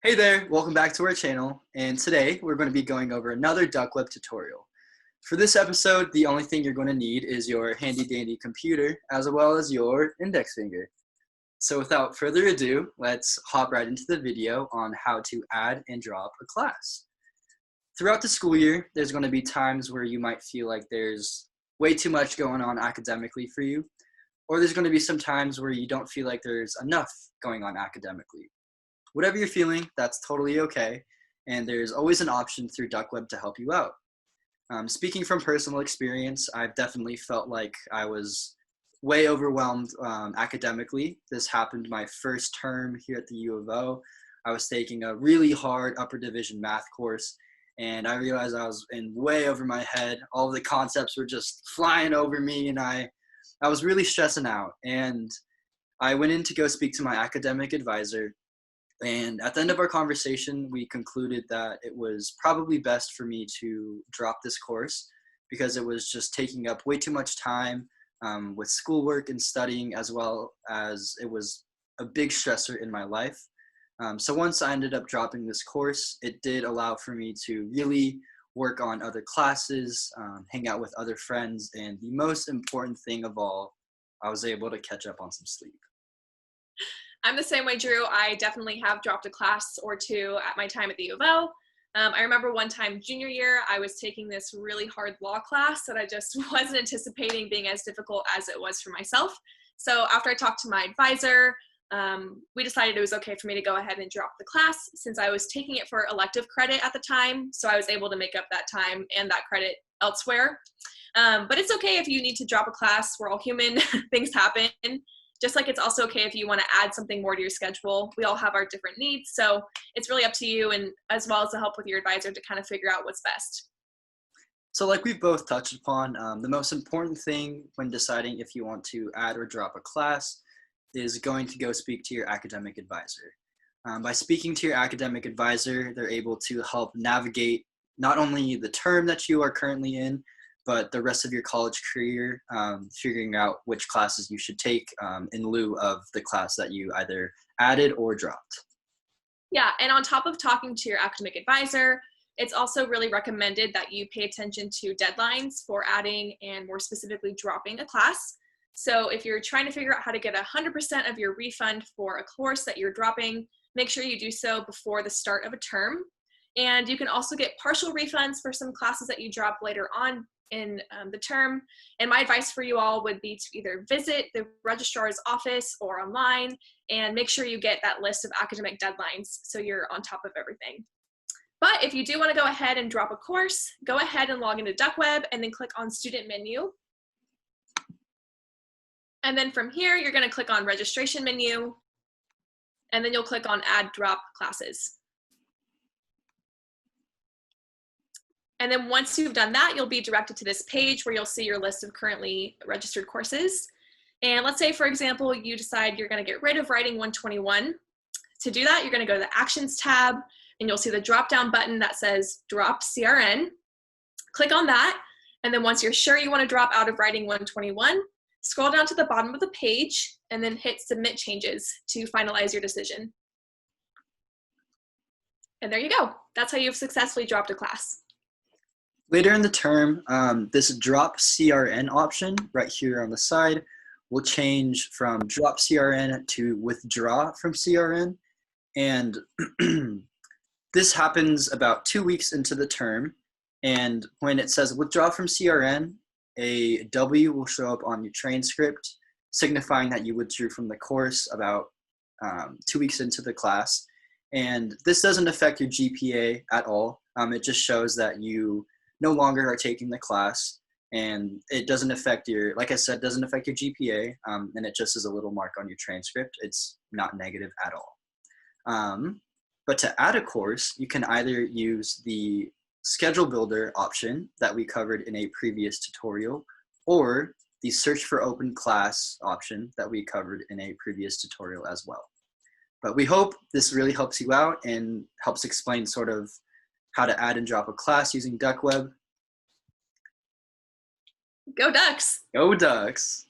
Hey there, welcome back to our channel, and today we're going to be going over another DuckWeb tutorial. For this episode, the only thing you're going to need is your handy dandy computer as well as your index finger. So without further ado, let's hop right into the video on how to add and drop a class. Throughout the school year, there's going to be times where you might feel like there's way too much going on academically for you, or there's going to be some times where you don't feel like there's enough going on academically. Whatever you're feeling, that's totally okay, and there's always an option through DuckWeb to help you out. Speaking from personal experience, I've definitely felt like I was way overwhelmed academically. This happened my first term here at the U of O. I was taking a really hard upper division math course, and I realized I was in way over my head. All of the concepts were just flying over me, and I was really stressing out. And I went in to go speak to my academic advisor. And at the end of our conversation, we concluded that it was probably best for me to drop this course because it was just taking up way too much time with schoolwork and studying, as well as it was a big stressor in my life. So once I ended up dropping this course, it did allow for me to really work on other classes, hang out with other friends, and the most important thing of all, I was able to catch up on some sleep. I'm the same way, Drew. I definitely have dropped a class or two at my time at the U of O. I remember one time junior year, I was taking this really hard law class that I just wasn't anticipating being as difficult as it was for myself. So after I talked to my advisor, we decided it was okay for me to go ahead and drop the class since I was taking it for elective credit at the time. So I was able to make up that time and that credit elsewhere. But it's okay if you need to drop a class. We're all human. Things happen. Just like it's also okay if you want to add something more to your schedule. We all have our different needs, so it's really up to you, and as well as to help with your advisor to kind of figure out what's best. So like we've both touched upon, the most important thing when deciding if you want to add or drop a class is going to go speak to your academic advisor. By speaking to your academic advisor, they're able to help navigate not only the term that you are currently in, but the rest of your college career, figuring out which classes you should take in lieu of the class that you either added or dropped. Yeah, and on top of talking to your academic advisor, it's also really recommended that you pay attention to deadlines for adding and more specifically dropping a class. So if you're trying to figure out how to get 100% of your refund for a course that you're dropping, make sure you do so before the start of a term. And you can also get partial refunds for some classes that you drop later on in the term. And my advice for you all would be to either visit the registrar's office or online and make sure you get that list of academic deadlines so you're on top of everything. But if you do want to go ahead and drop a course, go ahead and log into DuckWeb and then click on Student Menu. And then from here, you're going to click on Registration Menu, and then you'll click on Add Drop Classes. And then once you've done that, you'll be directed to this page where you'll see your list of currently registered courses. And let's say, for example, you decide you're going to get rid of Writing 121. To do that, you're going to go to the Actions tab, and you'll see the drop-down button that says Drop CRN. Click on that, and then once you're sure you want to drop out of Writing 121, scroll down to the bottom of the page, and then hit Submit Changes to finalize your decision. And there you go. That's how you've successfully dropped a class. Later in the term, this drop CRN option right here on the side will change from drop CRN to withdraw from CRN. And this happens about 2 weeks into the term. And when it says withdraw from CRN, a W will show up on your transcript, signifying that you withdrew from the course about 2 weeks into the class. And this doesn't affect your GPA at all. It just shows that you no longer are taking the class, and it doesn't affect your, like I said, doesn't affect your GPA, and it just is a little mark on your transcript. It's not negative at all. But to add a course, you can either use the schedule builder option that we covered in a previous tutorial, or the search for open class option that we covered in a previous tutorial as well. But we hope this really helps you out and helps explain sort of how to add and drop a class using DuckWeb. Go Ducks! Go Ducks!